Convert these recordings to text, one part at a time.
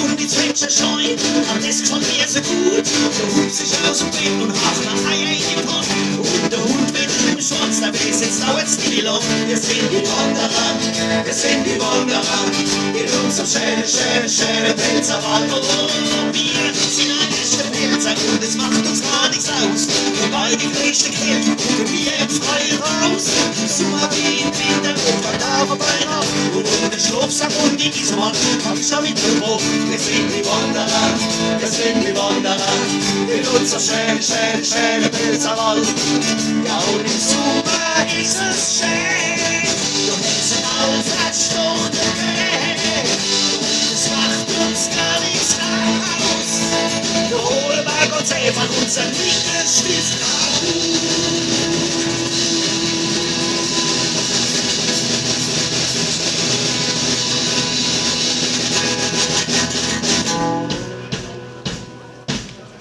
und die Zwetscher scheuen. Aber das gefällt mir so gut. Der Hund sich aus dem Bett und hacht nach Eier in die Pfanne. Und der Hund mit dem Schwanz, der weiß, jetzt dauert's nicht lang. Wir sind die Wanderer, wir sind die Wanderer. In unserem schönen Pelzerwald. Oh, wir sind ein echter Pelzer und es macht uns gar nichts aus. Wobei die Frische kennt, gucken wir im Freien raus. Sommer wie im Winter und von da vorbei nach. Und der Schlafsack und die Isomatte hab ich schon mitgebracht. Wir sind die Wanderer, wir sind die Wanderer. In unserem schönen Pelzerwald. Ja, und im Sommer ist es schön. Du hältst den Allflatsch durch den Weg. Und es macht uns gar nichts aus. Da holen wir ganz einfach unseren Lichtenstift raus.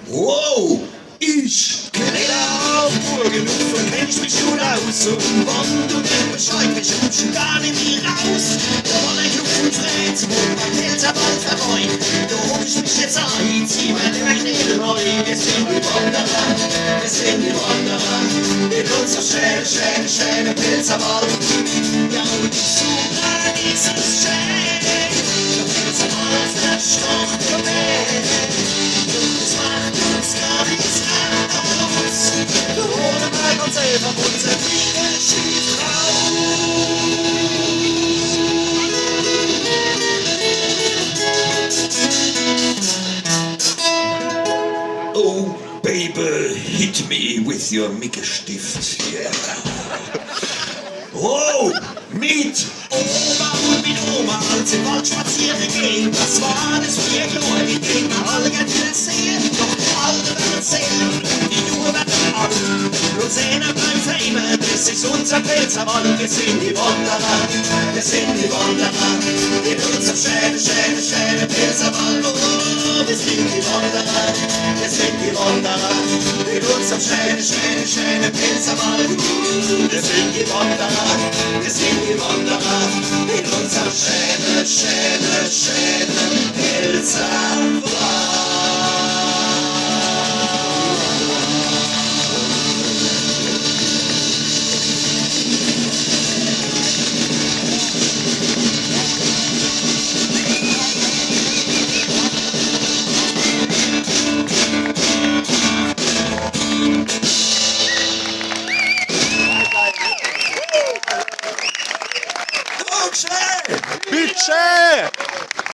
Wow, ich Griller auf Burgenhof und kenn ich mich gut aus. Und wenn du mir Bescheid bist, kommst du gar nicht mehr raus. Da war ein Club und Fred, wo mein Pelzerwald vorbei. Da hock ich mich jetzt ein, zieh meine Knädel neu. Wir sind die Wanderer, wir sind die Wanderer. In unser schönen Pelzerwald. Ja, und im Sommer ist es schön. Der Pelzerwald verstocht der Weg. Es macht uns gar nichts aus. Wir holen bei uns selber unser Lichtenstift raus. Oh, baby, hit me with your Mickelstift. Yeah. Wow, mit Oma und mit Oma, als im Wald spazieren gehen. Das war das früher Jahr, die Kinder alle gern sehen. Doch die Alte werden zählen, die Jungen werden alt. Und Zähne bleiben feimen, das ist unser Pelzerwald. Wir sind die Wanderer, wir sind die Wanderer. In unserem schönen Pelzerwald. Oh, wir sind die Wanderer, wir sind die Wanderer. In unserem schönen Pelzerwald. Wir sind die Wanderer, wir sind die Wanderer. In unserem schönen Pelzerwald. Budget!